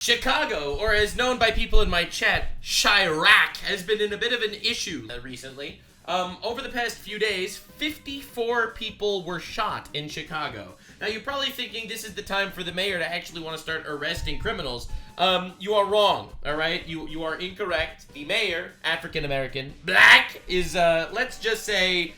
Chicago, or as known by people in my chat, Chirac, has been in a bit of an issue recently. Over the past few days, 54 people were shot in Chicago. Now, you're probably thinking this is the time for the mayor to actually want to start arresting criminals. You are wrong, all right? You are incorrect. The mayor, African-American, black, is, let's just say,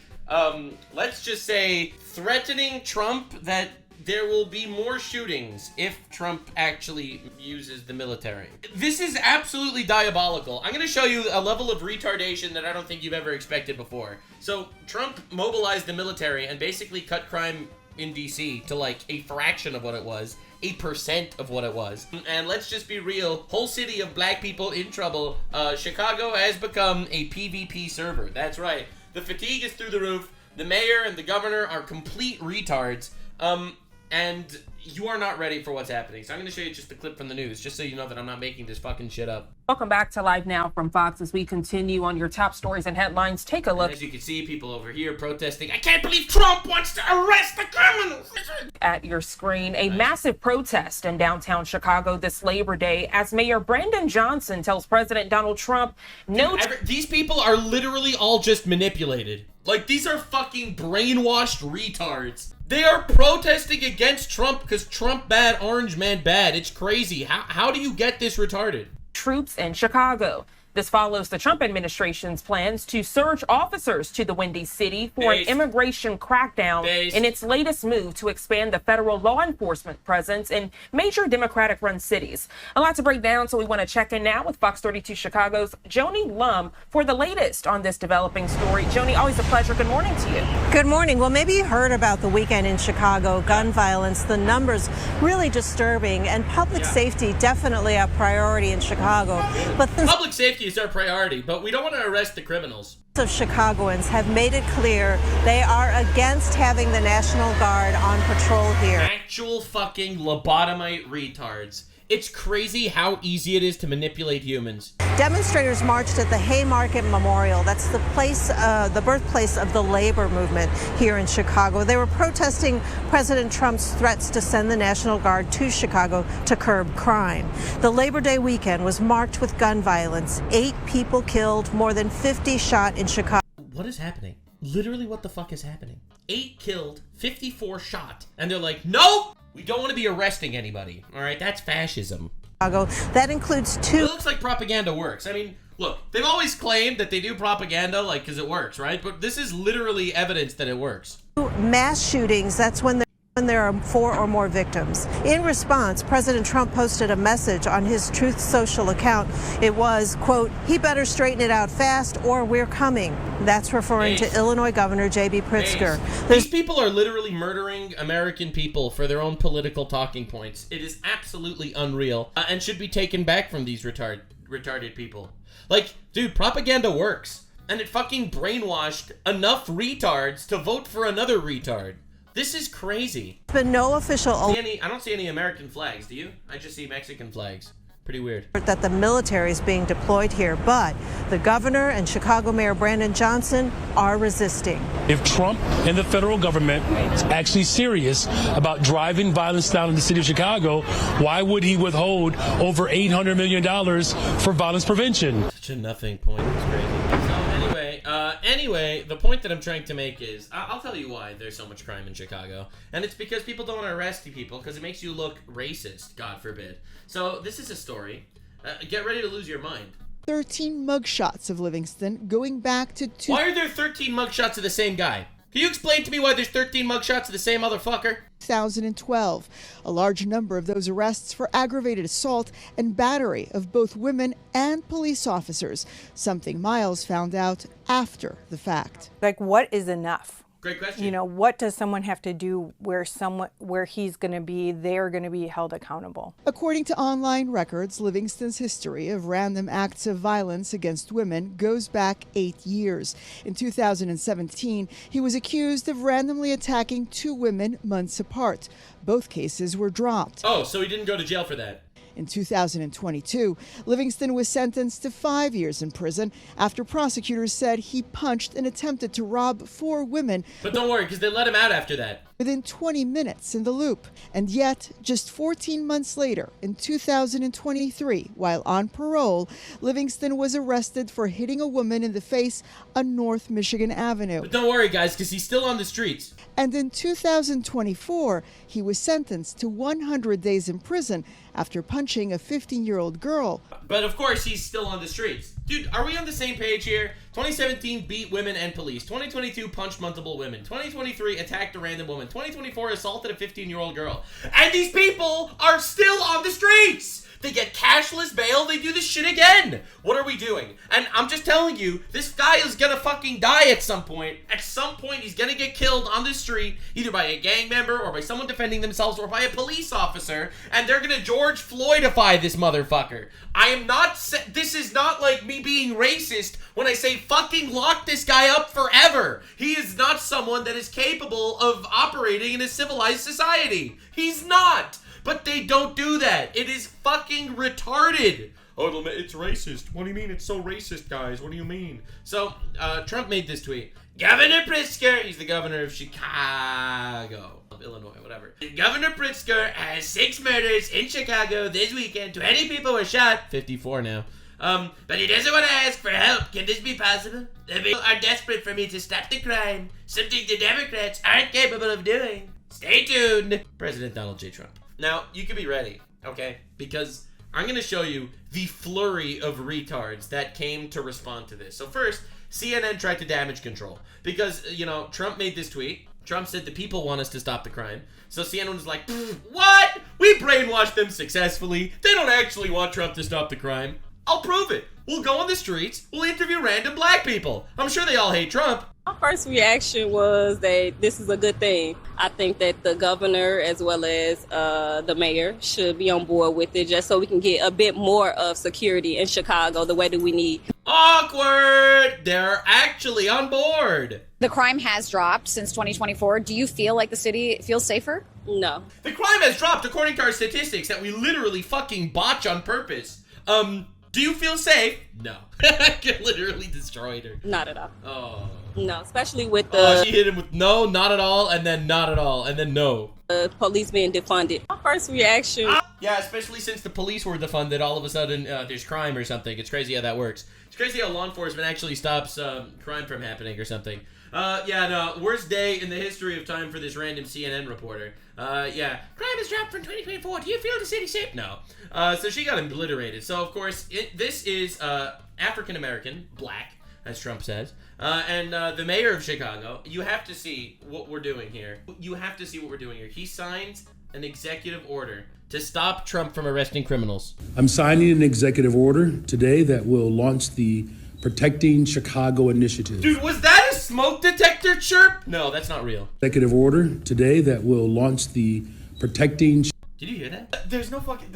threatening Trump that there will be more shootings if Trump actually uses the military. This is absolutely diabolical. I'm going to show you a level of retardation that I don't think you've ever expected before. So Trump mobilized the military and basically cut crime in DC to like a fraction of what it was, 8% of what it was. And let's just be real, whole city of black people in trouble. Chicago has become a PvP server. That's right. The fatigue is through the roof. The mayor and the governor are complete retards. And you are not ready for what's happening. So I'm going to show you just a clip from the news, just so you know that I'm not making this fucking shit up. Welcome back to Live Now from Fox as we continue on your top stories and headlines. Take a look. And as you can see, people over here protesting, I can't believe Trump wants to arrest the criminals. At your screen, a massive protest in downtown Chicago this Labor Day as Mayor Brandon Johnson tells President Donald Trump, these people are literally all just manipulated. Like, these are fucking brainwashed retards. They are protesting against Trump because Trump bad, Orange Man bad. It's crazy. How do you get this retarded? Troops in Chicago. This follows the Trump administration's plans to surge officers to the Windy City for an immigration crackdown in its latest move to expand the federal law enforcement presence in major Democratic-run cities. A lot to break down, so we want to check in now with Fox 32 Chicago's Joni Lum for the latest on this developing story. Joni, always a pleasure. Good morning to you. Good morning. Well, maybe you heard about the weekend in Chicago, gun violence, the numbers really disturbing, and public safety definitely a priority in Chicago. But public safety is our priority, but we don't want to arrest the criminals. Of Chicagoans have made it clear they are against having the National Guard on patrol here. Actual fucking lobotomite retards. It's crazy how easy it is to manipulate humans. Demonstrators marched at the Haymarket Memorial. That's the place, the birthplace of the labor movement here in Chicago. They were protesting President Trump's threats to send the National Guard to Chicago to curb crime. The Labor Day weekend was marked with gun violence. 8 people killed, more than 50 shot in Chicago. What is happening? Literally, what the fuck is happening? 8 killed, 54 shot, and they're like, nope! We don't want to be arresting anybody. All right, that's fascism. That includes 2. It looks like propaganda works. I mean, look, they've always claimed that they do propaganda, like, because it works, right? But this is literally evidence that it works. Mass shootings, that's when there are 4 or more victims. In response, President Trump posted a message on his Truth Social account. It was, quote, he better straighten it out fast or we're coming. That's referring to Illinois Governor J.B. Pritzker. These people are literally murdering American people for their own political talking points. It is absolutely unreal and should be taken back from these retarded people. Like, dude, propaganda works. And it fucking brainwashed enough retards to vote for another retard. This is crazy. There's been no official I don't see any American flags, do you? I just see Mexican flags. Pretty weird. That the military is being deployed here, but the governor and Chicago Mayor Brandon Johnson are resisting. If Trump and the federal government is actually serious about driving violence down in the city of Chicago, why would he withhold over $800 million for violence prevention? Such a nothing point. It's crazy. So anyway, the point that I'm trying to make is, I'll tell you why there's so much crime in Chicago. And it's because people don't want to arrest people because it makes you look racist, God forbid. So this is a story. Get ready to lose your mind. 13 mugshots of Livingston going back to Why are there 13 mugshots of the same guy? Can you explain to me why there's 13 mugshots of the same motherfucker? 2012. A large number of those arrests for aggravated assault and battery of both women and police officers, something Miles found out after the fact. Like, what is enough? Great question. You know, what does someone have to do where they're going to be held accountable? According to online records, Livingston's history of random acts of violence against women goes back 8 years. In 2017, he was accused of randomly attacking 2 women months apart. Both cases were dropped. Oh, so he didn't go to jail for that. In 2022, Livingston was sentenced to 5 years in prison after prosecutors said he punched and attempted to rob 4 women. But don't worry, because they let him out after that. within 20 minutes in the Loop. And yet, just 14 months later, in 2023, while on parole, Livingston was arrested for hitting a woman in the face on North Michigan Avenue. But don't worry, guys, because he's still on the streets. And in 2024, he was sentenced to 100 days in prison after punching a 15-year-old girl. But of course, he's still on the streets. Dude, are we on the same page here? 2017 beat women and police. 2022 punched multiple women. 2023 attacked a random woman. 2024 assaulted a 15-year-old girl. And these people are still on the streets! They get cashless bail, they do this shit again. What are we doing? And I'm just telling you, this guy is gonna fucking die at some point. At some point, he's gonna get killed on the street, either by a gang member or by someone defending themselves or by a police officer, and they're gonna George Floydify this motherfucker. I am not, this is not like me being racist when I say fucking lock this guy up forever. He is not someone that is capable of operating in a civilized society. He's not. But they don't do that. It is fucking retarded. Oh, it's racist. What do you mean it's so racist, guys? What do you mean? So, Trump made this tweet. Governor Pritzker, he's the governor of Chicago, of Illinois, whatever. Governor Pritzker has 6 murders in Chicago this weekend. 20 people were shot. 54 now. But he doesn't want to ask for help. Can this be possible? The people are desperate for me to stop the crime. Something the Democrats aren't capable of doing. Stay tuned. President Donald J. Trump. Now, you can be ready, okay? Because I'm going to show you the flurry of retards that came to respond to this. So first, CNN tried to damage control. Because, you know, Trump made this tweet. Trump said the people want us to stop the crime. So CNN was like, what? We brainwashed them successfully. They don't actually want Trump to stop the crime. I'll prove it. We'll go on the streets. We'll interview random black people. I'm sure they all hate Trump. My first reaction was that this is a good thing. I think that the governor as well as the mayor should be on board with it just so we can get a bit more of security in Chicago the way that we need. Awkward! They're actually on board. The crime has dropped since 2024. Do you feel like the city feels safer? No. The crime has dropped according to our statistics that we literally fucking botch on purpose. Do you feel safe? No. I literally destroyed her. Not at all. Oh. No, especially with the... she hit him with no, not at all, and then not at all, and then no. Police being defunded. My first reaction... Yeah, especially since the police were defunded, all of a sudden there's crime or something. It's crazy how that works. It's crazy how law enforcement actually stops crime from happening or something. Yeah, no, worst day in the history of time for this random CNN reporter. Yeah, crime has dropped from 2024. Do you feel the city safe? No. So she got obliterated. So, of course, this is African-American, black, as Trump says, and the mayor of Chicago. You have to see what we're doing here. You have to see what we're doing here. He signs an executive order to stop Trump from arresting criminals. I'm signing an executive order today that will launch the Protecting Chicago Initiative. Dude, was that a smoke detector chirp? No, that's not real. Executive order today that will launch the Protecting... Did you hear that? There's no fucking...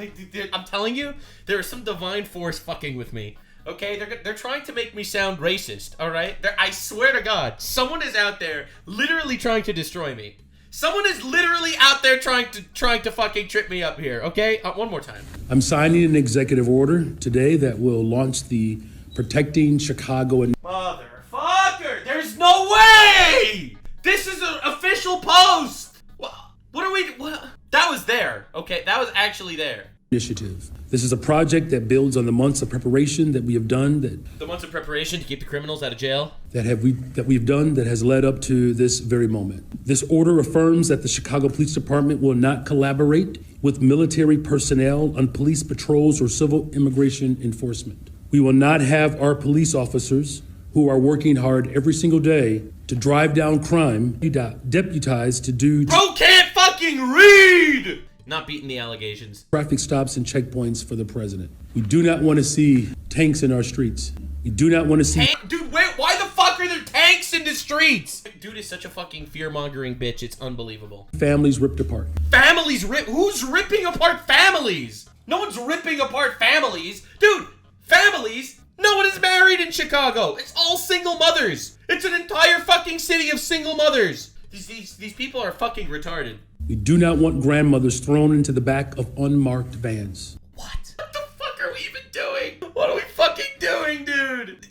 I'm telling you, there is some divine force fucking with me. Okay, they're trying to make me sound racist, all right? I swear to God, someone is out there literally trying to destroy me. Someone is literally out there trying to fucking trip me up here, okay? One more time. I'm signing an executive order today that will launch the Protecting Chicago... Motherfucker! There's no way! This is an official post! What are we... What? That was there, okay? That was actually there. Initiative. This is a project that builds on the months of preparation that we have done. The months of preparation to keep the criminals out of jail? That we've done that has led up to this very moment. This order affirms that the Chicago Police Department will not collaborate with military personnel on police patrols or civil immigration enforcement. We will not have our police officers, who are working hard every single day to drive down crime, deputized to do... Bro can't fucking read! Not beating the allegations. Traffic stops and checkpoints for the president. We do not want to see tanks in our streets. We do not want to see... Dude, wait, why the fuck are there tanks in the streets? Dude is such a fucking fear-mongering bitch, it's unbelievable. Families ripped apart. Families ripped? Who's ripping apart families? No one's ripping apart families. Dude, families? No one is married in Chicago. It's all single mothers. It's an entire fucking city of single mothers. These people are fucking retarded. We do not want grandmothers thrown into the back of unmarked vans. What? What the fuck are we even doing? What are we fucking doing, dude?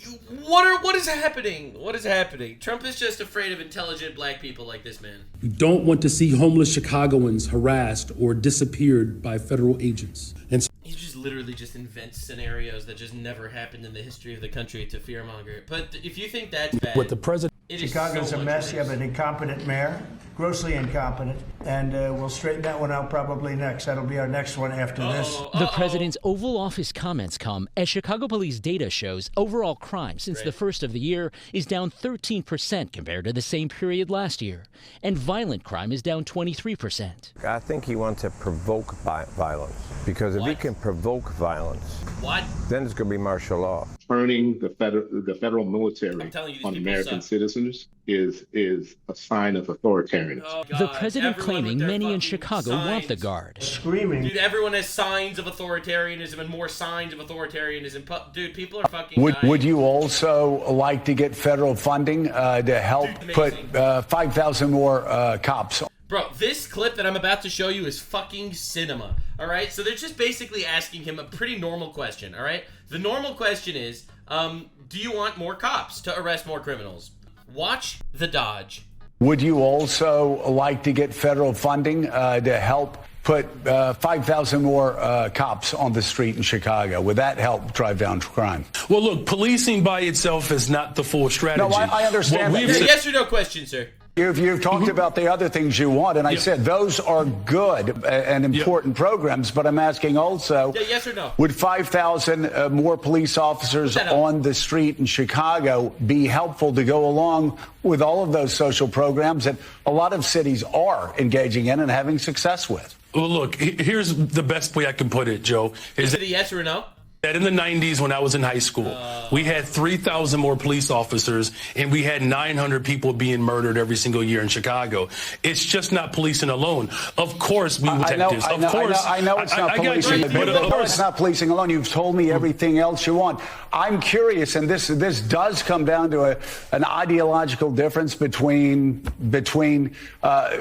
What what is happening? What is happening? Trump is just afraid of intelligent black people like this man. We don't want to see homeless Chicagoans harassed or disappeared by federal agents. And so He just literally just invents scenarios that just never happened in the history of the country to fearmonger. But if you think that's bad, what the president... Chicago's a mess. You have an incompetent mayor, grossly incompetent, and we'll straighten that one out probably next. That'll be our next one after this. The president's Oval Office comments come as Chicago police data shows overall crime since the first of the year is down 13% compared to the same period last year, and violent crime is down 23%. I think he wants to provoke violence, because if he can provoke violence, then it's going to be martial law. Turning the federal military on American citizens is a sign of authoritarianism. Oh, God. The president Everyone claiming many in Chicago signs. want the Guard. Screaming. Dude, everyone has signs of authoritarianism and more signs of authoritarianism. Dude, people are fucking dying. Would you also like to get federal funding to help put 5,000 more cops? Bro, this clip that I'm about to show you is fucking cinema, all right? So they're just basically asking him a pretty normal question, all right? The normal question is, do you want more cops to arrest more criminals? Watch the dodge. Would you also like to get federal funding to help put 5,000 more cops on the street in Chicago? Would that help drive down crime? Well, look, policing by itself is not the full strategy. No, I understand that. Yes or no question, sir. You've talked about the other things you want, and I said those are good and important programs, but I'm asking also, yes or no? Would 5,000 more police officers on the street in Chicago be helpful to go along with all of those social programs that a lot of cities are engaging in and having success with? Well, look, here's the best way I can put it, Joe. Is it a yes or a no? That in the 90s when I was in high school, we had 3,000 more police officers and we had 900 people being murdered every single year in Chicago. It's just not policing alone. Of course, we detectives. I know it's not policing. It's not policing alone. You've told me everything else you want. I'm curious, and this does come down to an ideological difference between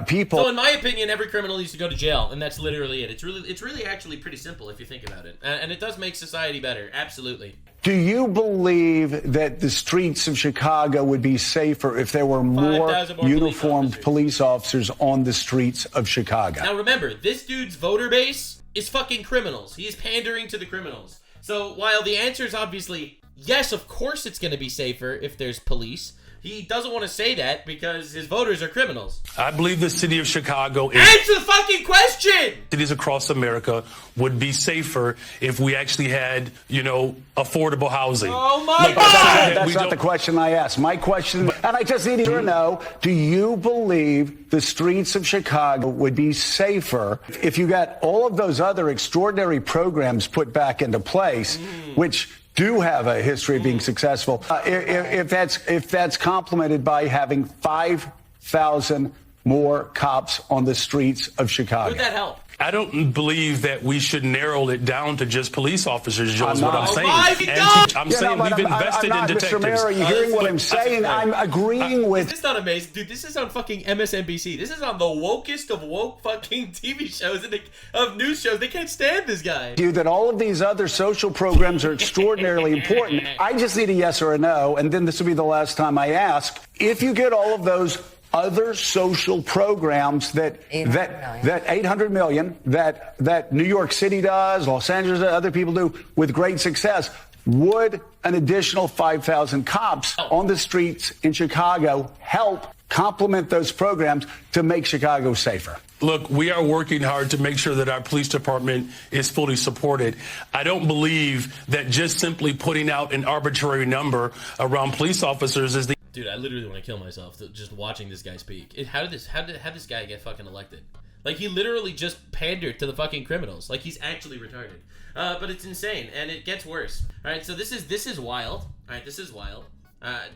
people. So, in my opinion, every criminal needs to go to jail, and that's literally it. It's really actually pretty simple if you think about it, and it does make society better. Absolutely. Do you believe that the streets of Chicago would be safer if there were more uniformed police officers on the streets of Chicago? Now remember, this dude's voter base is fucking criminals. He is pandering to the criminals. So while the answer is obviously yes, of course it's going to be safer if there's police, he doesn't want to say that because his voters are criminals. I believe the city of Chicago is... Answer the fucking question! Cities across America would be safer if we actually had, affordable housing. Oh my God! That's not the question I asked. My question, and I just need to know, do you believe the streets of Chicago would be safer if you got all of those other extraordinary programs put back into place, which do have a history of being successful, if that's complemented by having 5,000 more cops on the streets of Chicago? Would that help? I don't believe that we should narrow it down to just police officers, Joe, is what I'm saying. I'm saying we've invested in detectives. Mr. Mayor, are you hearing what I'm saying? I'm agreeing with... This is not amazing. Dude, this is on fucking MSNBC. This is on the wokest of woke fucking TV shows and of news shows. They can't stand this guy. That all of these other social programs are extraordinarily important. I just need a yes or a no, and then this will be the last time I ask. If you get all of those other social programs that 800 million that New York City does, Los Angeles, other people do with great success, would an additional 5,000 cops on the streets in Chicago help complement those programs to make Chicago safer? Look, we are working hard to make sure that our police department is fully supported. I don't believe that just simply putting out an arbitrary number around police officers is the... Dude, I literally want to kill myself just watching this guy speak. How did this guy get fucking elected? Like, he literally just pandered to the fucking criminals. Like, he's actually retarded. But it's insane, and it gets worse. All right, so this is wild. All right, this is wild.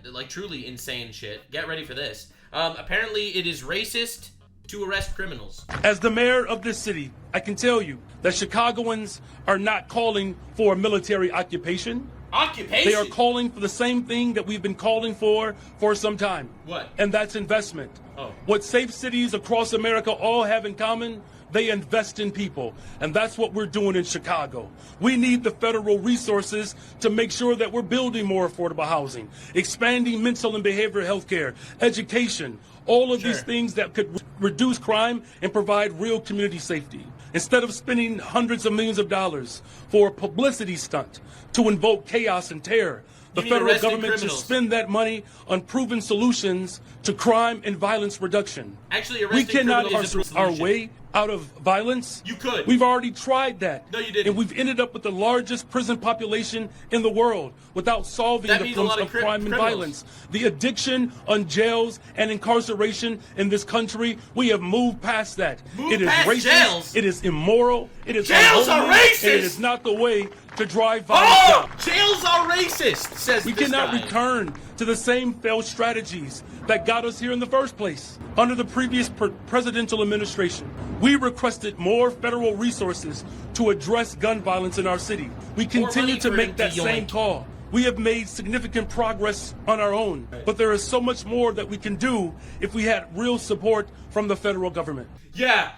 Like, truly insane shit. Get ready for this. Apparently, it is racist to arrest criminals. As the mayor of this city, I can tell you that Chicagoans are not calling for a military occupation. Occupation? They are calling for the same thing that we've been calling for some time. What? And that's investment. Oh. What safe cities across America all have in common, they invest in people. And that's what we're doing in Chicago. We need the federal resources to make sure that we're building more affordable housing, expanding mental and behavioral health care, education, all of these things that could reduce crime and provide real community safety. Instead of spending hundreds of millions of dollars for a publicity stunt to invoke chaos and terror, the federal government should spend that money on proven solutions to crime and violence reduction. Actually, we cannot incarcerate our way out of violence. You could. We've already tried that. No, you didn't. And we've ended up with the largest prison population in the world without solving the problems of crime and violence. The addiction on jails and incarceration in this country, we have moved past that. It is racist. Jails. It is immoral. It is jails are racist. And it is not the way to drive violence down. Jails are racist, says we this cannot guy. return to the same failed strategies that got us here in the first place. Under the previous presidential administration, we requested more federal resources to address gun violence in our city. We continue to make that same call. We have made significant progress on our own, but there is so much more that we can do if we had real support from the federal government. Yeah.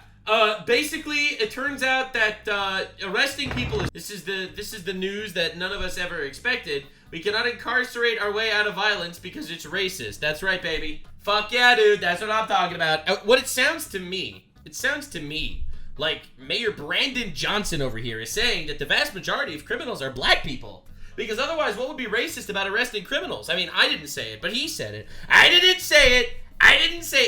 Basically, it turns out that arresting people this is the news that none of us ever expected. We cannot incarcerate our way out of violence because it's racist. That's right, baby. Fuck yeah, dude. That's what I'm talking about. What it sounds to me like Mayor Brandon Johnson over here is saying that the vast majority of criminals are black people. Because otherwise, what would be racist about arresting criminals? I mean, I didn't say it, but he said it. I didn't say it.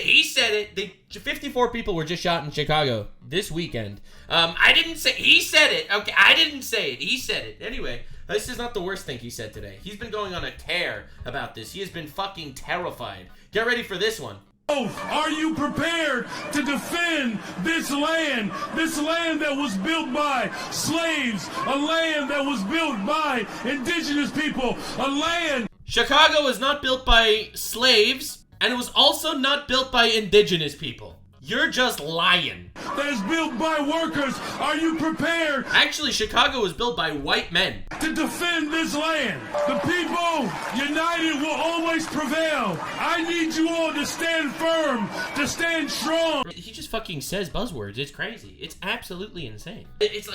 He said it. 54 people were just shot in Chicago this weekend. I didn't say, he said it. Okay, I didn't say it. He said it. Anyway, this is not the worst thing he said today. He's been going on a tear about this. He has been fucking terrified. Get ready for this one. Are you prepared to defend this land that was built by slaves, a land that was built by indigenous people, a land... Chicago was not built by slaves, and it was also not built by indigenous people. You're just lying. That is built by workers. Are you prepared? Actually, Chicago was built by white men. To defend this land. The people united will always prevail. I need you all to stand firm, to stand strong. He just fucking says buzzwords. It's crazy. It's absolutely insane. It's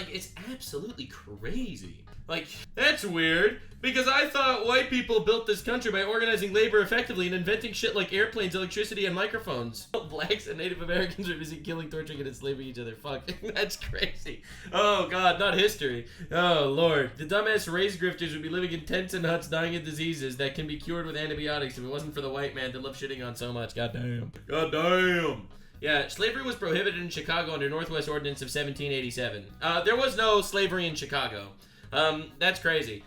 absolutely crazy. Like, that's weird, because I thought white people built this country by organizing labor effectively and inventing shit like airplanes, electricity, and microphones. Blacks and Native Americans are busy killing, torturing, and enslaving each other. Fuck, that's crazy. Oh, God, not history. Oh, Lord. The dumbass race grifters would be living in tents and huts, dying of diseases that can be cured with antibiotics if it wasn't for the white man that loved shitting on so much. Goddamn. Goddamn. Yeah, slavery was prohibited in Chicago under Northwest Ordinance of 1787. There was no slavery in Chicago. That's crazy.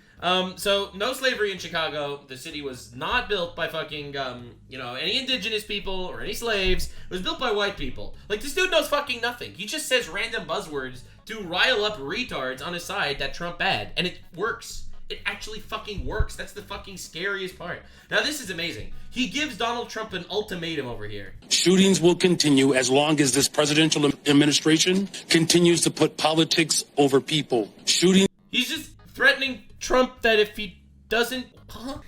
So no slavery in Chicago. The city was not built by fucking, any indigenous people or any slaves. It was built by white people. Like, this dude knows fucking nothing. He just says random buzzwords to rile up retards on his side that Trump bad. And it works. It actually fucking works. That's the fucking scariest part. Now, this is amazing. He gives Donald Trump an ultimatum over here. Shootings will continue as long as this presidential administration continues to put politics over people. He's just threatening Trump that if he doesn't...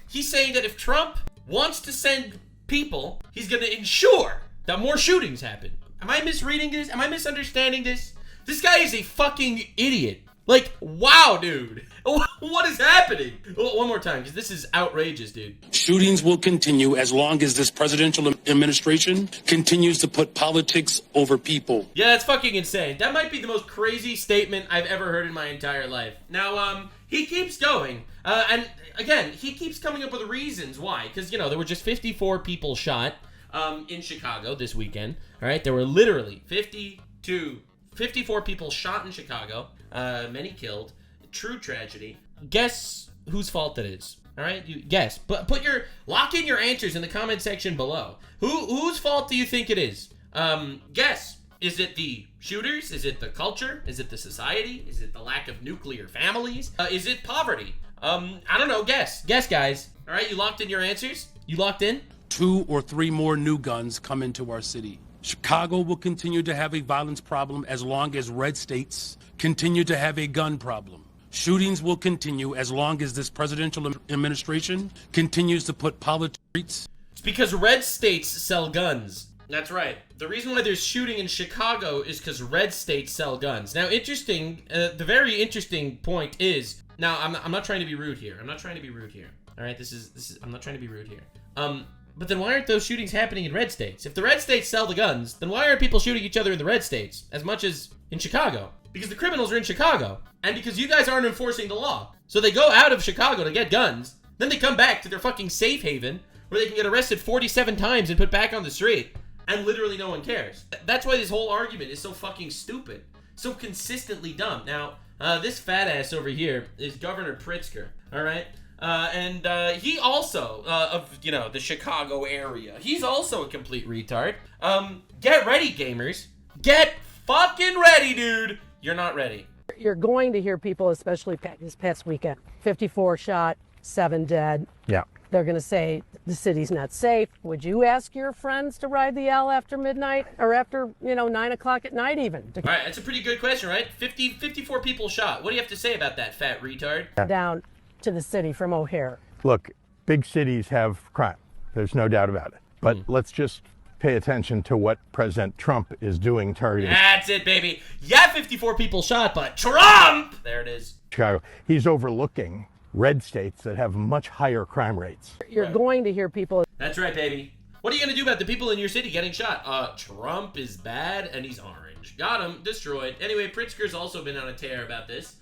He's saying that if Trump wants to send people, he's going to ensure that more shootings happen. Am I misreading this? Am I misunderstanding this? This guy is a fucking idiot. Like, wow, dude. What is happening? One more time, because this is outrageous, dude. Shootings will continue as long as this presidential administration continues to put politics over people. Yeah, that's fucking insane. That might be the most crazy statement I've ever heard in my entire life. Now, he keeps going. And, again, he keeps coming up with reasons why. Because, there were just 54 people shot in Chicago this weekend. All right? There were literally 54 people shot in Chicago. Many killed. True tragedy. Guess whose fault it is. All right, you guess. But lock in your answers in the comment section below. Whose fault do you think it is? Guess. Is it the shooters? Is it the culture? Is it the society? Is it the lack of nuclear families? Is it poverty? I don't know. Guess, guys. All right, you locked in your answers? You locked in? 2 or 3 more new guns come into our city. Chicago will continue to have a violence problem as long as red states continue to have a gun problem. Shootings will continue as long as this presidential administration continues to put politics. It's because red states sell guns. That's right. The reason why there's shooting in Chicago is because red states sell guns. Now, the very interesting point is, now I'm not trying to be rude here. I'm not trying to be rude here. All right, I'm not trying to be rude here. But then why aren't those shootings happening in red states? If the red states sell the guns, then why aren't people shooting each other in the red states as much as in Chicago? Because the criminals are in Chicago, and because you guys aren't enforcing the law. So they go out of Chicago to get guns, then they come back to their fucking safe haven, where they can get arrested 47 times and put back on the street, and literally no one cares. That's why this whole argument is so fucking stupid. So consistently dumb. Now, this fat ass over here is Governor Pritzker, alright? And he also, of, the Chicago area, he's also a complete retard. Get ready, gamers. Get fucking ready, dude. You're not ready. You're going to hear people, especially this past weekend, 54 shot, 7 dead. Yeah. They're going to say the city's not safe. Would you ask your friends to ride the L after midnight or after, 9 o'clock at night even? All right, that's a pretty good question, right? 54 people shot. What do you have to say about that, fat retard? Down to the city from O'Hare. Look, big cities have crime. There's no doubt about it. But let's just pay attention to what President Trump is doing targeting. That's it, baby. Yeah, 54 people shot, but Trump! There it is. Chicago. He's overlooking red states that have much higher crime rates. You're going to hear people. That's right, baby. What are you going to do about the people in your city getting shot? Trump is bad and he's orange. Got him. Destroyed. Anyway, Pritzker's also been on a tear about this.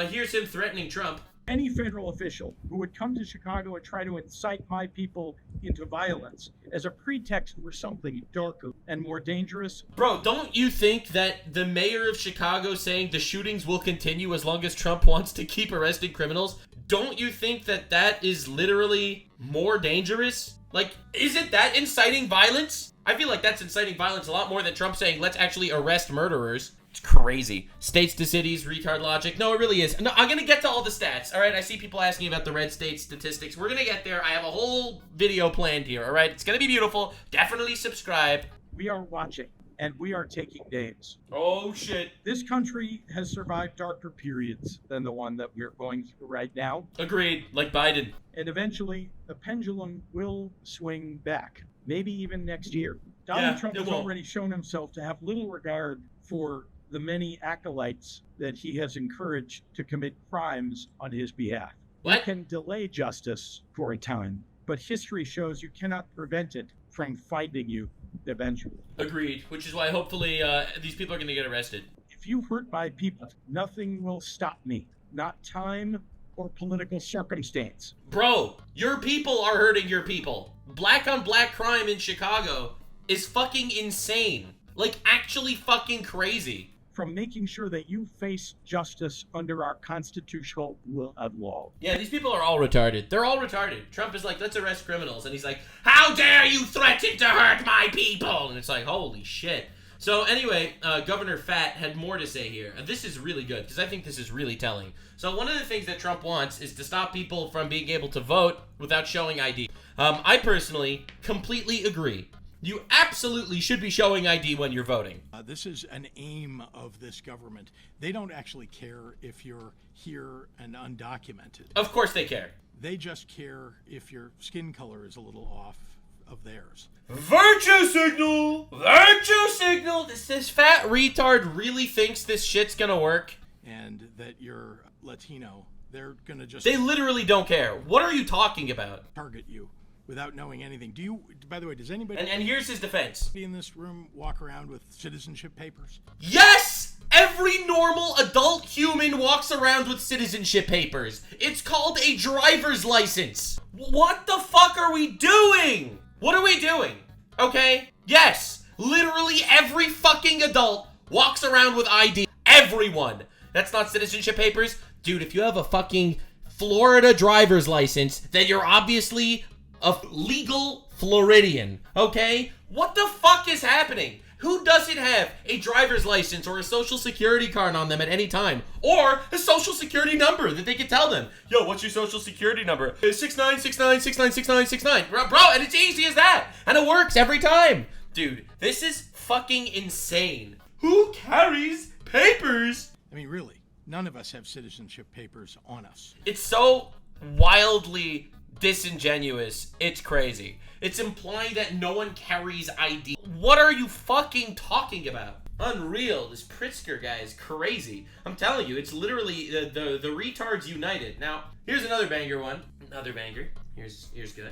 Here's him threatening Trump. Any federal official who would come to Chicago and try to incite my people into violence as a pretext for something darker and more dangerous. Bro, don't you think that the mayor of Chicago saying the shootings will continue as long as Trump wants to keep arresting criminals, don't you think that that is literally more dangerous? Like, isn't that inciting violence? I feel like that's inciting violence a lot more than Trump saying, let's actually arrest murderers. It's crazy. States to cities, retard logic. No, it really is. No, I'm going to get to all the stats, all right? I see people asking about the red state statistics. We're going to get there. I have a whole video planned here, all right? It's going to be beautiful. Definitely subscribe. We are watching, and we are taking names. Oh, shit. This country has survived darker periods than the one that we're going through right now. Agreed, like Biden. And eventually, the pendulum will swing back, maybe even next year. Donald Trump has already shown himself to have little regard for the many acolytes that he has encouraged to commit crimes on his behalf. What? You can delay justice for a time, but history shows you cannot prevent it from finding you eventually. Agreed, which is why hopefully these people are going to get arrested. If you hurt my people, nothing will stop me. Not time or political circumstance. Bro, your people are hurting your people. Black on black crime in Chicago is fucking insane. Like, actually fucking crazy. From making sure that you face justice under our constitutional rule of law. Yeah, these people are all retarded. They're all retarded. Trump is like, let's arrest criminals. And he's like, how dare you threaten to hurt my people? And it's like, holy shit. So anyway, Governor Fat had more to say here. This is really good, because I think this is really telling. So one of the things that Trump wants is to stop people from being able to vote without showing ID. I personally completely agree. You absolutely should be showing ID when you're voting. This is an aim of this government. They don't actually care if you're here and undocumented. Of course they care. They just care if your skin color is a little off of theirs. Virtue signal! Virtue signal! This fat retard really thinks this shit's gonna work. And that you're Latino. They're gonna just... They literally don't care. What are you talking about? Target you. Without knowing anything. Do you, by the way, does anybody... And here's his defense. In this room walk around with citizenship papers? Yes! Every normal adult human walks around with citizenship papers. It's called a driver's license. What the fuck are we doing? What are we doing? Okay? Yes. Literally every fucking adult walks around with ID. Everyone. That's not citizenship papers? Dude, if you have a fucking Florida driver's license, then you're obviously a legal Floridian, okay? What the fuck is happening? Who doesn't have a driver's license or a social security card on them at any time? Or a social security number that they can tell them. Yo, what's your social security number? 6969696969. Bro, and it's easy as that. And it works every time. Dude, this is fucking insane. Who carries papers? I mean, really, none of us have citizenship papers on us. It's so wildly disingenuous. It's crazy. It's implying that no one carries ID. What are you fucking talking about? Unreal. This Pritzker guy is crazy. I'm telling you, it's literally the retards united. Now, here's another banger one. Another banger. Here's good.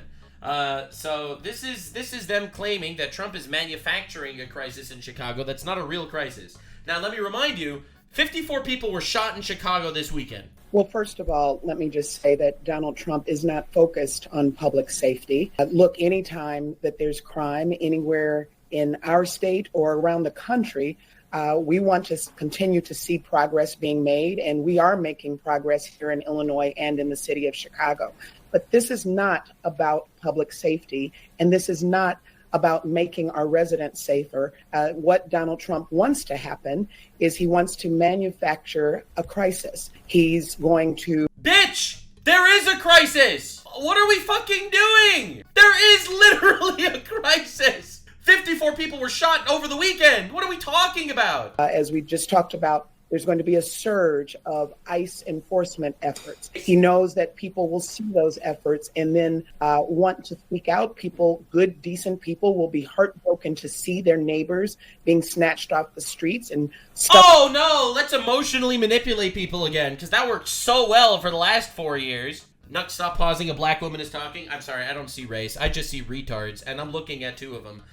So this is them claiming that Trump is manufacturing a crisis in Chicago that's not a real crisis. Now, let me remind you, 54 people were shot in Chicago this weekend. Well, first of all, let me just say that Donald Trump is not focused on public safety. Look, anytime that there's crime anywhere in our state or around the country, we want to continue to see progress being made, and we are making progress here in Illinois and in the city of Chicago. But this is not about public safety, and this is not about making our residents safer. What Donald Trump wants to happen is he wants to manufacture a crisis. He's going to... Bitch! There is a crisis! What are we fucking doing? There is literally a crisis! 54 people were shot over the weekend! What are we talking about? As we just talked about, there's going to be a surge of ICE enforcement efforts. He knows that people will see those efforts and then want to speak out. People, good, decent people, will be heartbroken to see their neighbors being snatched off the streets and stuff. Oh no, let's emotionally manipulate people again, because that worked so well for the last 4 years. Nux, stop pausing. A black woman is talking. I'm sorry, I don't see race. I just see retards, and I'm looking at 2 of them.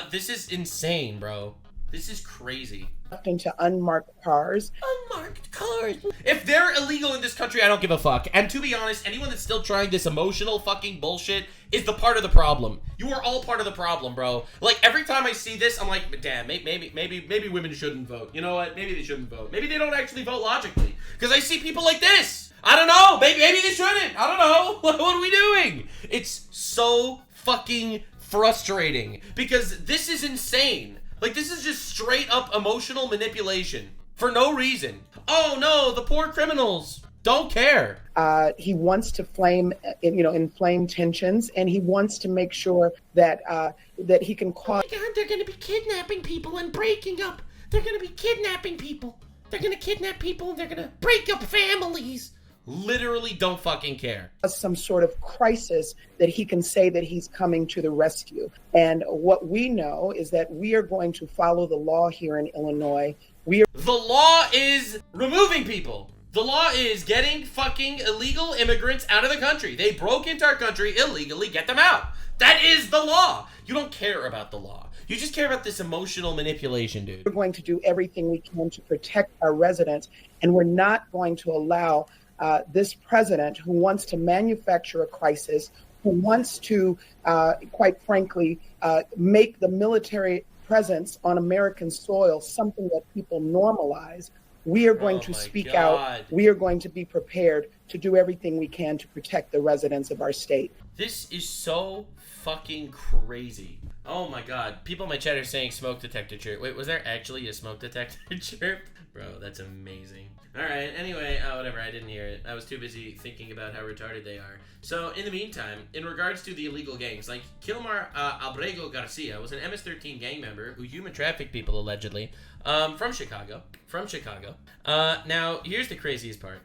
This is insane, bro. This is crazy. Into unmarked cars. Unmarked cars. If they're illegal in this country, I don't give a fuck. And to be honest, anyone that's still trying this emotional fucking bullshit is the part of the problem. You are all part of the problem, bro. Like, every time I see this, I'm like, damn, maybe women shouldn't vote. You know what? Maybe they shouldn't vote. Maybe they don't actually vote logically. Because I see people like this. I don't know. Maybe they shouldn't. I don't know. What are we doing? It's so fucking frustrating. Because this is insane. Like, this is just straight up emotional manipulation for no reason. Oh no, the poor criminals don't care. He wants to inflame tensions, and he wants to make sure that that he can cause. Oh my God, they're going to be kidnapping people and breaking up. They're going to be kidnapping people. They're going to kidnap people and they're going to break up families. Literally don't fucking care. Some sort of crisis that he can say that he's coming to the rescue. And what we know is that we are going to follow the law here in Illinois. The law is removing people. The law is getting fucking illegal immigrants out of the country. They broke into our country illegally. Get them out. That is the law. You don't care about the law. You just care about this emotional manipulation, dude. We're going to do everything we can to protect our residents, and we're not going to allow this president who wants to manufacture a crisis, who wants to, quite frankly, make the military presence on American soil something that people normalize. We are going to speak out. We are going to be prepared to do everything we can to protect the residents of our state. This is so fucking crazy. Oh my God. People in my chat are saying smoke detector chirp. Wait, was there actually a smoke detector chirp? Bro, that's amazing. Alright, anyway, whatever, I didn't hear it. I was too busy thinking about how retarded they are. So, in the meantime, in regards to the illegal gangs, like Kilmar Abrego Garcia was an MS-13 gang member who human trafficked people, allegedly, from Chicago. Now, here's the craziest part.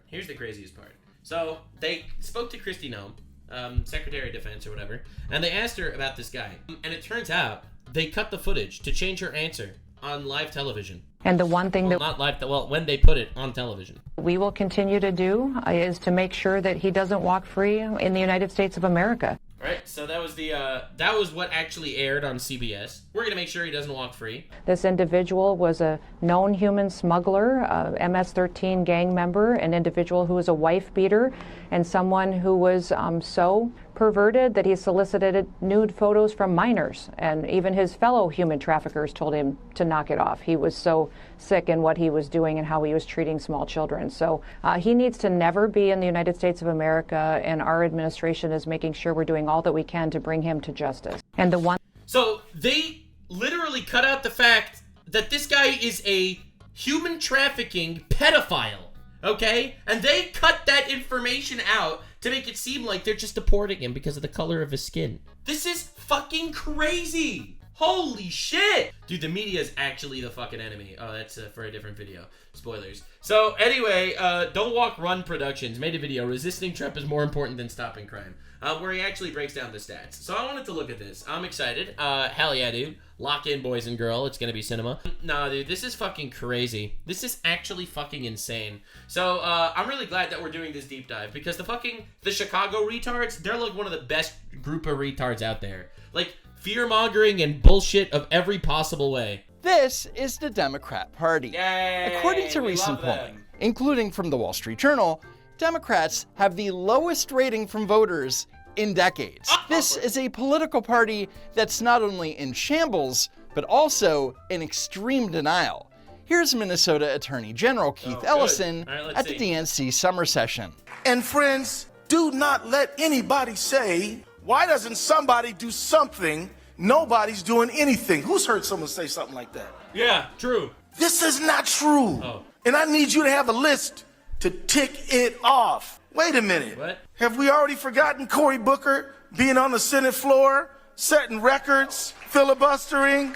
So, they spoke to Kristi Noem, Secretary of Defense or whatever, and they asked her about this guy. And it turns out they cut the footage to change her answer on live television. And the one thing when they put it on television. We will continue to do is to make sure that he doesn't walk free in the United States of America. Right, so that was what actually aired on CBS. We're gonna make sure he doesn't walk free. This individual was a known human smuggler, a MS-13 gang member, an individual who was a wife beater, and someone who was so perverted that he solicited nude photos from minors. And even his fellow human traffickers told him to knock it off. He was so sick in what he was doing and how he was treating small children. So he needs to never be in the United States of America, and our administration is making sure we're doing all that we can to bring him to justice. And the one... So they literally cut out the fact that this guy is a human trafficking pedophile, okay? And they cut that information out to make it seem like they're just deporting him because of the color of his skin. This is fucking crazy. Holy shit! Dude, the media is actually the fucking enemy. Oh, that's for a different video. Spoilers. So, anyway, Don't Walk Run Productions made a video, Resisting Trump is More Important Than Stopping Crime, where he actually breaks down the stats. So I wanted to look at this. I'm excited. Hell yeah, dude. Lock in, boys and girl. It's gonna be cinema. Nah, dude, this is fucking crazy. This is actually fucking insane. So, I'm really glad that we're doing this deep dive, because the Chicago retards, they're like one of the best group of retards out there. Like, fear-mongering and bullshit of every possible way. This is the Democrat Party. Yay, according to recent polling, including from the Wall Street Journal, Democrats have the lowest rating from voters in decades. This is a political party that's not only in shambles, but also in extreme denial. Here's Minnesota Attorney General Keith Ellison at the DNC summer session. And friends, do not let anybody say, why doesn't somebody do something? Nobody's doing anything. Who's heard someone say something like that? Yeah, true. This is not true. And I need you to have a list to tick it off. Wait a minute. What? Have we already forgotten Cory Booker being on the Senate floor, setting records, filibustering?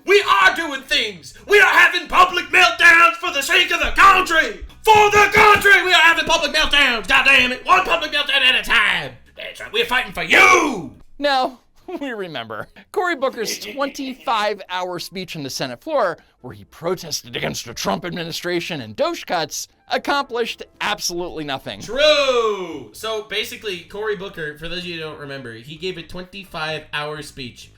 We are doing things. We are having public meltdowns for the sake of the country. For the country, we are having public meltdowns. God damn it. One public meltdown at a time. That's right. We're fighting for you. Now, we remember Cory Booker's 25-hour speech on the Senate floor, where he protested against the Trump administration and Doge cuts, accomplished absolutely nothing. True! So basically, Cory Booker, for those of you who don't remember, he gave a 25-hour speech,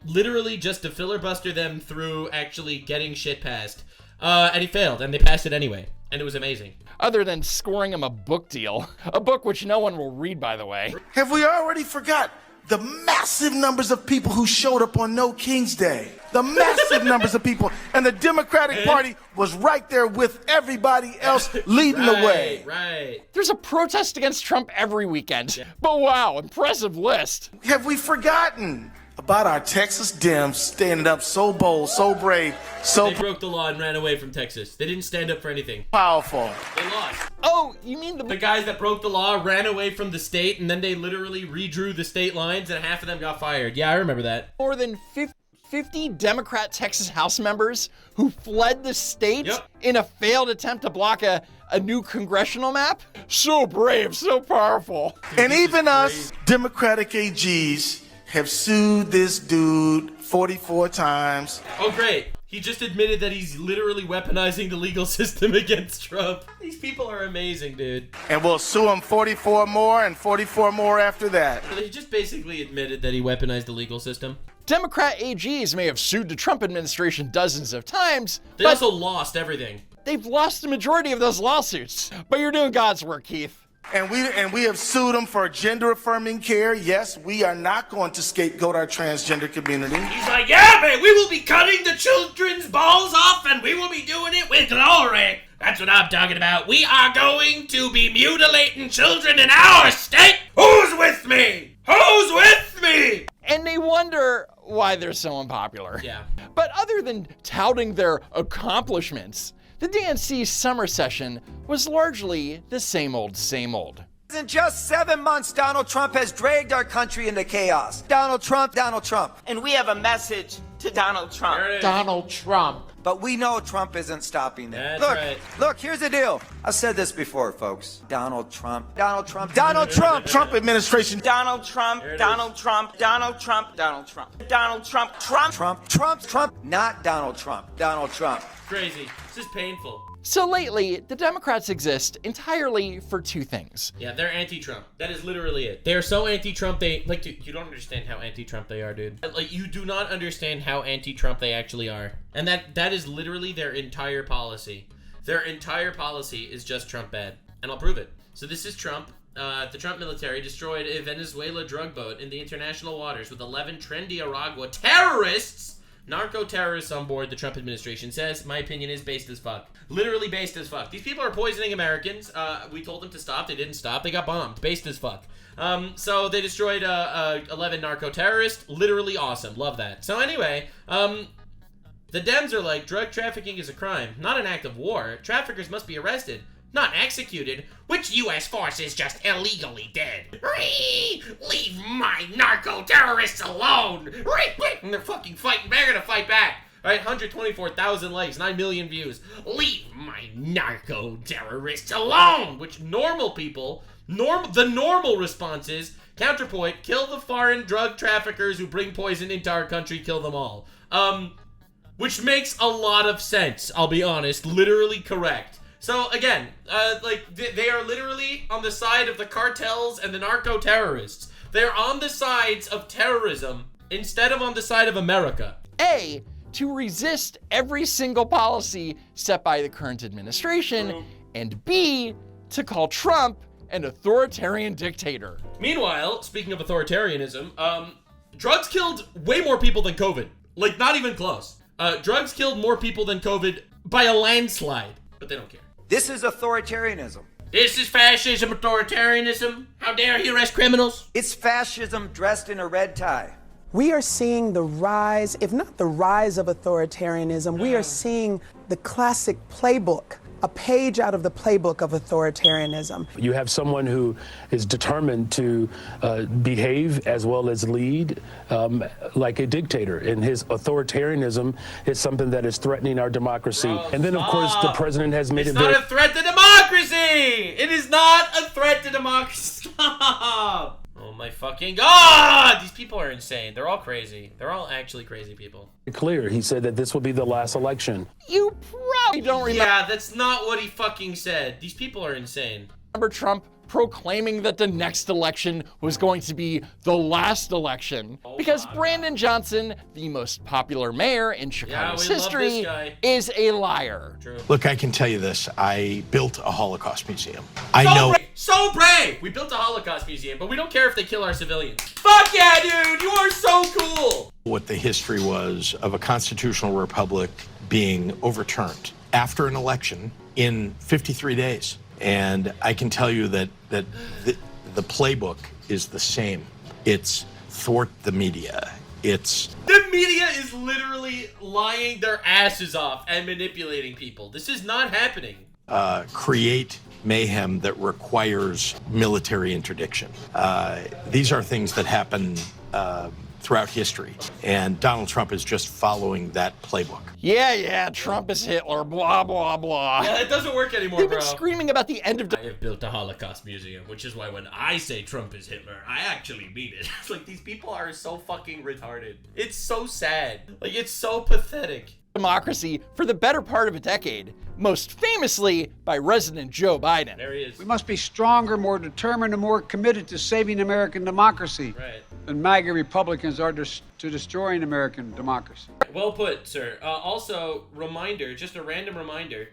literally just to filibuster them through actually getting shit passed. And he failed, and they passed it anyway. And it was amazing. Other than scoring him a book deal. A book which no one will read, by the way. Have we already forgot the massive numbers of people who showed up on No King's Day? The massive numbers of people. And the Democratic Party was right there with everybody else leading the way. Right. There's a protest against Trump every weekend. But wow, impressive list. Have we forgotten about our Texas Dems standing up so bold, so brave, so... They broke the law and ran away from Texas. They didn't stand up for anything. Powerful. They lost. Oh, you mean the guys that broke the law ran away from the state, and then they literally redrew the state lines, and half of them got fired. Yeah, I remember that. More than 50 Democrat Texas House members who fled the state in a failed attempt to block a new congressional map? So brave, so powerful. And even us Democratic AGs have sued this dude 44 times. Oh, great. He just admitted that he's literally weaponizing the legal system against Trump. These people are amazing, dude. And we'll sue him 44 more and 44 more after that. So he just basically admitted that he weaponized the legal system. Democrat AGs may have sued the Trump administration dozens of times. They also lost everything. They've lost the majority of those lawsuits. But you're doing God's work, Keith. And we have sued them for gender-affirming care. Yes, we are not going to scapegoat our transgender community. He's like, yeah, man, we will be cutting the children's balls off, and we will be doing it with glory. That's what I'm talking about. We are going to be mutilating children in our state. Who's with me? Who's with me? And they wonder why they're so unpopular. Yeah. But other than touting their accomplishments, the DNC summer session was largely the same old, same old. In just 7 months, Donald Trump has dragged our country into chaos. Donald Trump, Donald Trump. And we have a message to Donald Trump. Donald Trump. But we know Trump isn't stopping there. That's Look, here's the deal. I've said this before, folks. Donald Trump, Donald Trump, Donald Trump, Trump administration. Donald Trump, Donald Trump, Donald Trump, Donald Trump, Donald Trump, Trump, not Donald Trump, Donald Trump. Crazy. This is painful. So lately, the Democrats exist entirely for two things. Yeah, they're anti-Trump. That is literally it. They're so anti-Trump, dude, you don't understand how anti-Trump they are, dude. Like, you do not understand how anti-Trump they actually are. And that is literally their entire policy. Their entire policy is just Trump bad. And I'll prove it. So this is Trump. The Trump military destroyed a Venezuela drug boat in the international waters with 11 Trinidad terrorists, narco-terrorists on board, the Trump administration says. My opinion is based as fuck. Literally based as fuck. These people are poisoning Americans. We told them to stop. They didn't stop. They got bombed. Based as fuck. So they destroyed 11 narco-terrorists. Literally awesome. Love that. So anyway, the Dems are like, drug trafficking is a crime, not an act of war. Traffickers must be arrested. not executed, which U.S. forces just illegally did. Leave my narco-terrorists alone! And they're fucking fighting. They're gonna fight back. Right, 124,000 likes, 9 million views. Leave my narco-terrorists alone! Which normal people, the normal response is, counterpoint, kill the foreign drug traffickers who bring poison into our country, kill them all. Which makes a lot of sense, I'll be honest, literally correct. So again, they are literally on the side of the cartels and the narco-terrorists. They're on the sides of terrorism instead of on the side of America. A, to resist every single policy set by the current administration, and B, to call Trump an authoritarian dictator. Meanwhile, speaking of authoritarianism, drugs killed way more people than COVID. Like, not even close. Drugs killed more people than COVID by a landslide, but they don't care. This is authoritarianism. This is fascism, authoritarianism. How dare he arrest criminals? It's fascism dressed in a red tie. We are seeing the rise, if not the rise of authoritarianism, we are seeing the classic playbook, a page out of the playbook of authoritarianism. You have someone who is determined to behave as well as lead like a dictator, and his authoritarianism is something that is threatening our democracy. And then, of course, the president has made it very... It's not a threat to democracy! It is not a threat to democracy. Stop! Oh my fucking God! These people are insane. They're all crazy. They're all actually crazy people. Clear. He said that this will be the last election. You probably don't remember. Yeah, that's not what he fucking said. These people are insane. Remember Trump proclaiming that the next election was going to be the last election because Brandon Johnson, the most popular mayor in Chicago's history, is a liar. True. Look, I can tell you this. I built a Holocaust museum. So brave! We built a Holocaust museum, but we don't care if they kill our civilians. Fuck yeah, dude! You are so cool! What the history was of a constitutional republic being overturned after an election in 53 days. And I can tell you that the playbook is the same. It's thwart the media. The media is literally lying their asses off and manipulating people. This is not happening. Create mayhem that requires military interdiction. These are things that happen throughout history, and Donald Trump is just following that playbook. Yeah, Trump is Hitler, blah, blah, blah. Yeah, it doesn't work anymore, They've been screaming about the end of... I have built a Holocaust museum, which is why when I say Trump is Hitler, I actually mean it. It's like, these people are so fucking retarded. It's so sad. Like, it's so pathetic. Democracy for the better part of a decade, most famously by resident Joe Biden. There he is. We must be stronger, more determined, and more committed to saving American democracy than MAGA Republicans are to destroying American democracy. Well put, sir. Also, reminder, just a random reminder,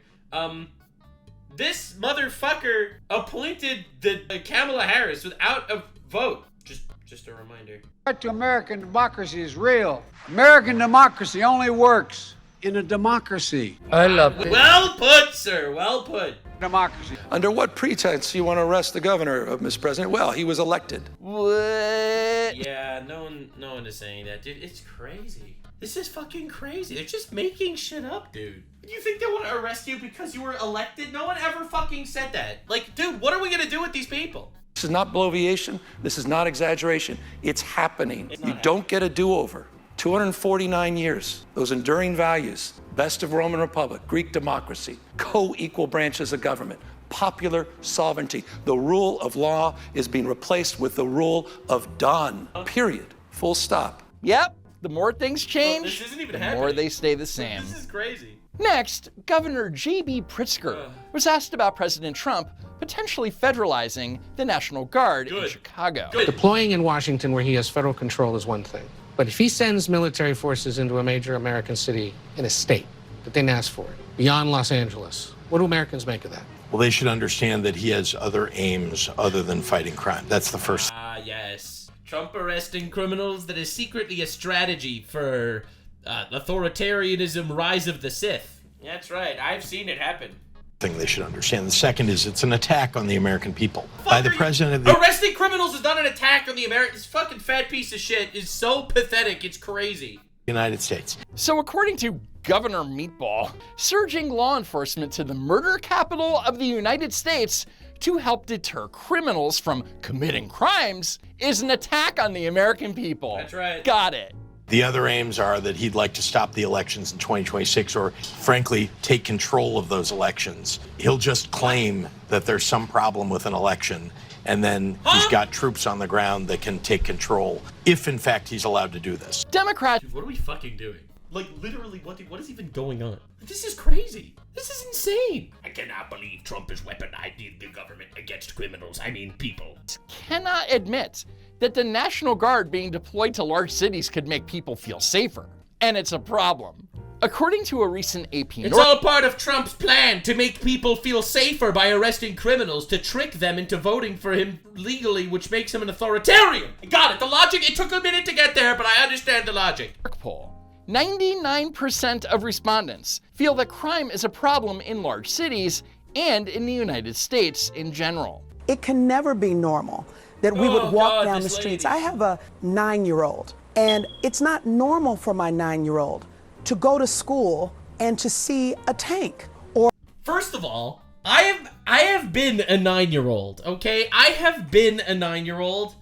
this motherfucker appointed the Kamala Harris without a vote. Just a reminder. The threat to American democracy is real. American democracy only works in a democracy. I love it. Well put, sir. Well put. Democracy. Under what pretense do you want to arrest the governor, Mr. President? Well, he was elected. What? Yeah, no one is saying that, dude. It's crazy. This is fucking crazy. They're just making shit up, dude. You think they want to arrest you because you were elected? No one ever fucking said that. Like, dude, what are we gonna do with these people? This is not bloviation. This is not exaggeration. It's happening. You don't get a do-over. 249 years, those enduring values, best of Roman Republic, Greek democracy, co-equal branches of government, popular sovereignty. The rule of law is being replaced with the rule of done, period, full stop. Yep, the more things change, this isn't even the more they stay the same. This is crazy. Next, Governor J.B. Pritzker was asked about President Trump potentially federalizing the National Guard in Chicago. Deploying in Washington where he has federal control is one thing. But if he sends military forces into a major American city in a state that didn't ask for it, beyond Los Angeles, what do Americans make of that? Well, they should understand that he has other aims other than fighting crime. That's the first. Yes. Trump arresting criminals, that is secretly a strategy for authoritarianism, rise of the Sith. That's right. I've seen it happen. Thing they should understand. The second is it's an attack on the American people by the president of the... Arresting criminals is not an attack on the American... This fucking fat piece of shit is so pathetic, it's crazy. United States. So according to Governor Meatball, surging law enforcement to the murder capital of the United States to help deter criminals from committing crimes is an attack on the American people. That's right. Got it. The other aims are that he'd like to stop the elections in 2026 or, frankly, take control of those elections. He'll just claim that there's some problem with an election, and then he's got troops on the ground that can take control, if in fact he's allowed to do this. Democrats. Dude, what are we fucking doing? Like, literally, what is even going on? This is crazy. This is insane. I cannot believe Trump is weaponizing the government against criminals. I mean, people. Cannot admit that the National Guard being deployed to large cities could make people feel safer. And it's a problem. According to a recent AP... It's all part of Trump's plan to make people feel safer by arresting criminals, to trick them into voting for him legally, which makes him an authoritarian. I got it. The logic, it took a minute to get there, but I understand the logic. Poll. 99% of respondents feel that crime is a problem in large cities and in the United States in general. It can never be normal that we would walk down the streets. I have a 9-year-old, and it's not normal for my 9-year-old to go to school and to see a tank. Or first of all, I have been a 9-year-old, okay? I have been a 9-year-old.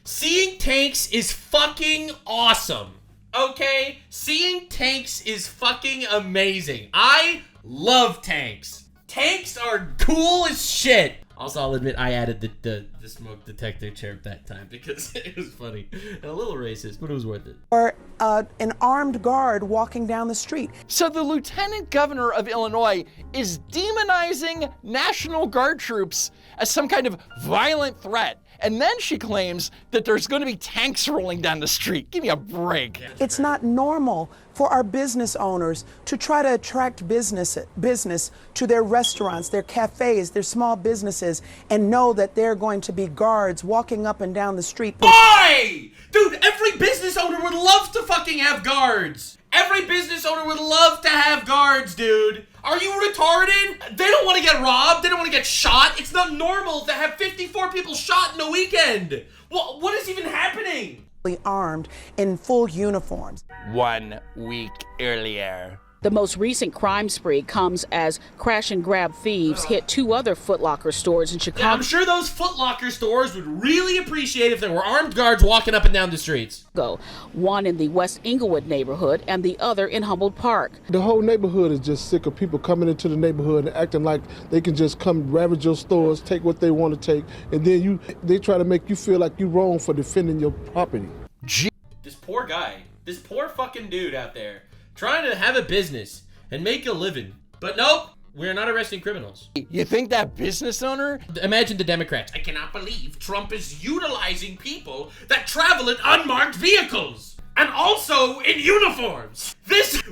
Seeing tanks is fucking awesome. Okay, seeing tanks is fucking amazing. I love tanks. Tanks are cool as shit. Also, I'll admit I added the smoke detector chirp that time because it was funny and a little racist, but it was worth it. Or an armed guard walking down the street. So the lieutenant governor of Illinois is demonizing National Guard troops as some kind of violent threat. And then she claims that there's going to be tanks rolling down the street. Give me a break. It's not normal for our business owners to try to attract business to their restaurants, their cafes, their small businesses, and know that they're going to be guards walking up and down the street. Boy! Dude, every business owner would love to fucking have guards. Every business owner would love to have guards, dude. Are you retarded? They don't want to get robbed. They don't want to get shot. It's not normal to have 54 people shot in a weekend. What is even happening? Armed in full uniforms. 1 week earlier. The most recent crime spree comes as crash and grab thieves hit 2 other Foot Locker stores in Chicago. Yeah, I'm sure those Foot Locker stores would really appreciate if there were armed guards walking up and down the streets. One in the West Englewood neighborhood and the other in Humboldt Park. The whole neighborhood is just sick of people coming into the neighborhood and acting like they can just come ravage your stores, take what they want to take, and then they try to make you feel like you're wrong for defending your property. This poor guy, this poor fucking dude out there, trying to have a business and make a living. But nope, we're not arresting criminals. You think that business owner? Imagine the Democrats. I cannot believe Trump is utilizing people that travel in unmarked vehicles. And also in uniforms.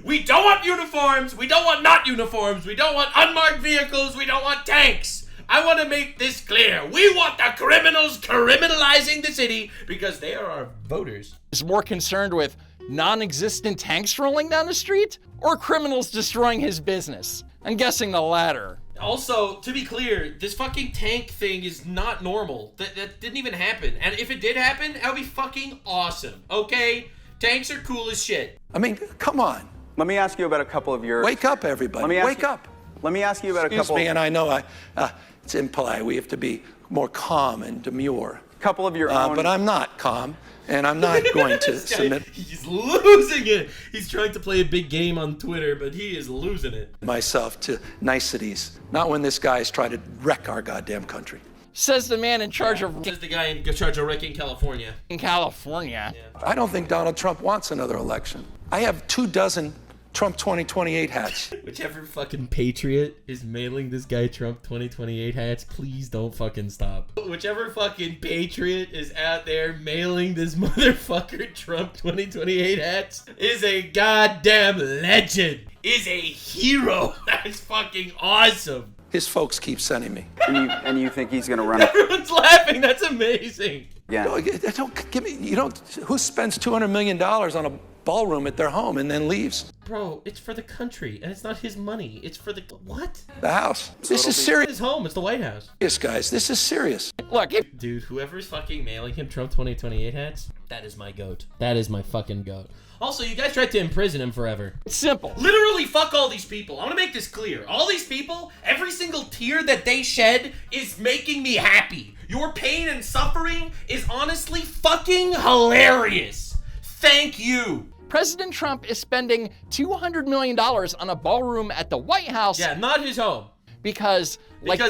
We don't want uniforms. We don't want not uniforms. We don't want unmarked vehicles. We don't want tanks. I want to make this clear. We want the criminals criminalizing the city because they are our voters. Is more concerned with non-existent tanks rolling down the street or criminals destroying his business? I'm guessing the latter. Also, to be clear, this fucking tank thing is not normal. That didn't even happen. And if it did happen, that would be fucking awesome. Okay? Tanks are cool as shit. I mean, come on. Let me ask you about a couple of your... Wake up, everybody. Wake up. Let me ask you about a couple... Excuse me, and I know it's impolite. We have to be more calm and demure. Couple of your own... But I'm not calm, and I'm not going to submit... He's losing it. He's trying to play a big game on Twitter, but he is losing it. ...myself to niceties. Not when this guy is trying to wreck our goddamn country. Says the man in charge of... Says the guy in charge of wrecking California. In California. Yeah. I don't think Donald Trump wants another election. I have 24 Trump 2028 hats. Whichever fucking patriot is mailing this guy Trump 2028 hats, please don't fucking stop. Whichever fucking patriot is out there mailing this motherfucker Trump 2028 hats is a goddamn legend. Is a hero. That's fucking awesome. His folks keep sending me. And you think he's gonna run? Everyone's laughing. That's amazing. Yeah. Don't give me. Who spends $200 million on a ballroom at their home and then leaves. Bro, it's for the country, and it's not his money. It's for the what? The house. This is serious. His home. It's the White House. Yes, guys, this is serious. Look, dude, whoever's fucking mailing him Trump 2028 hats, that is my goat. That is my fucking goat. Also, you guys tried to imprison him forever. It's simple. Literally, fuck all these people. I want to make this clear. All these people, every single tear that they shed is making me happy. Your pain and suffering is honestly fucking hilarious. Thank you. President Trump is spending $200 million on a ballroom at the White House. Yeah, not his home. Because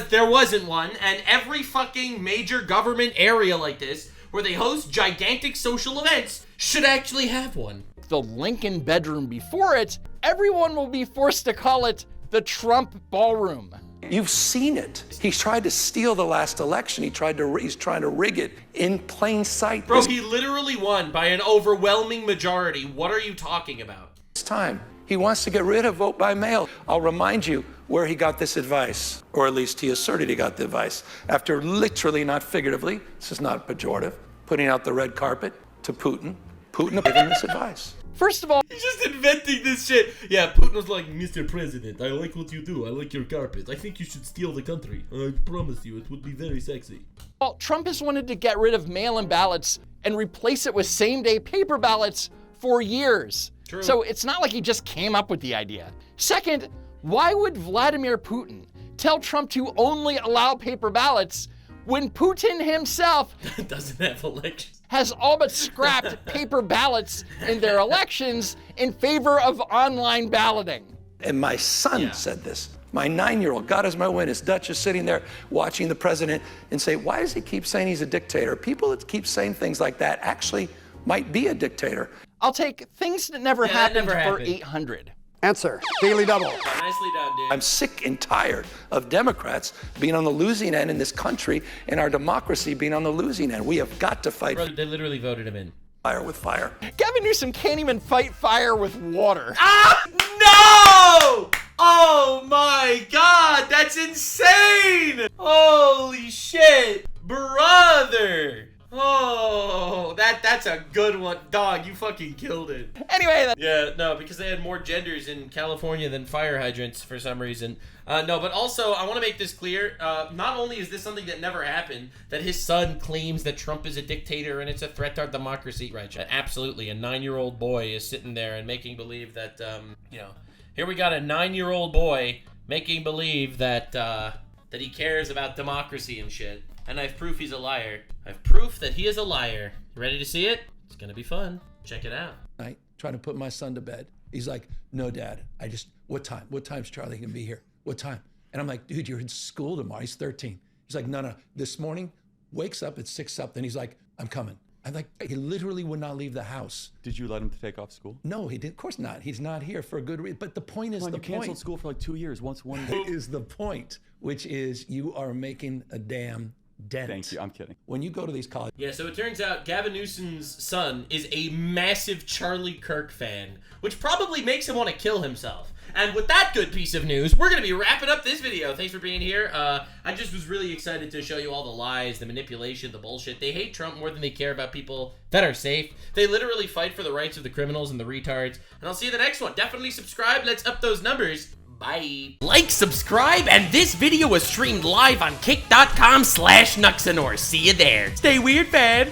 there wasn't one, and every fucking major government area like this, where they host gigantic social events, should actually have one. The Lincoln bedroom before it, everyone will be forced to call it the Trump ballroom. You've seen it. He's tried to steal the last election. He's trying to rig it in plain sight. Bro, he literally won by an overwhelming majority. What are you talking about? It's time. He wants to get rid of vote by mail. I'll remind you where he got this advice, or at least he asserted he got the advice, after literally, not figuratively, this is not pejorative, putting out the red carpet to Putin. Putin gave him this advice. First of all, he's just inventing this shit. Yeah, Putin was like, Mr. President, I like what you do. I like your carpet. I think you should steal the country. I promise you, it would be very sexy. Well, Trump has wanted to get rid of mail-in ballots and replace it with same-day paper ballots for years. True. So it's not like he just came up with the idea. Second, why would Vladimir Putin tell Trump to only allow paper ballots when Putin himself doesn't have elections? Has all but scrapped paper ballots in their elections in favor of online balloting. And my son said this. My 9-year-old, God is my witness, Dutch is sitting there watching the president and say, why does he keep saying he's a dictator? People that keep saying things like that actually might be a dictator. I'll take things that never happened for 800. Answer, Daily Double. Nicely done, dude. I'm sick and tired of Democrats being on the losing end in this country and our democracy being on the losing end. We have got to fight. Bro, they literally voted him in. Fire with fire. Gavin Newsom can't even fight fire with water. Ah! No! Oh my god, that's insane! Holy shit, brother! Oh, that's a good one. Dog, you fucking killed it. Anyway. Yeah, no, because they had more genders in California than fire hydrants for some reason. No, but also, I want to make this clear. Not only is this something that never happened, that his son claims that Trump is a dictator and it's a threat to our democracy. Right, absolutely. A 9-year-old boy is sitting there and making believe that, here we got a 9-year-old boy making believe that, that he cares about democracy and shit. And I have proof he's a liar. I have proof that he is a liar. You ready to see it? It's gonna be fun. Check it out. Night, trying to put my son to bed. He's like, no, Dad, what time? What time's Charlie gonna be here? What time? And I'm like, dude, you're in school tomorrow. He's 13. He's like, no, this morning, wakes up at 6 something. He's like, I'm coming. I'm like, he literally would not leave the house. Did you let him take off school? No, he did. Of course not. He's not here for a good reason. But the point is, you canceled school for like 2 years, one day. Is the point, which is you are making a damn dent. Thank you. I'm kidding. When you go to these colleges. Yeah, so it turns out Gavin Newsom's son is a massive Charlie Kirk fan, which probably makes him want to kill himself. And with that good piece of news, we're going to be wrapping up this video. Thanks for being here. I just was really excited to show you all the lies, the manipulation, the bullshit. They hate Trump more than they care about people that are safe. They literally fight for the rights of the criminals and the retards. And I'll see you in the next one. Definitely subscribe. Let's up those numbers. Bye. Like, subscribe, and this video was streamed live on kick.com/Nuxanor. See you there. Stay weird, fam.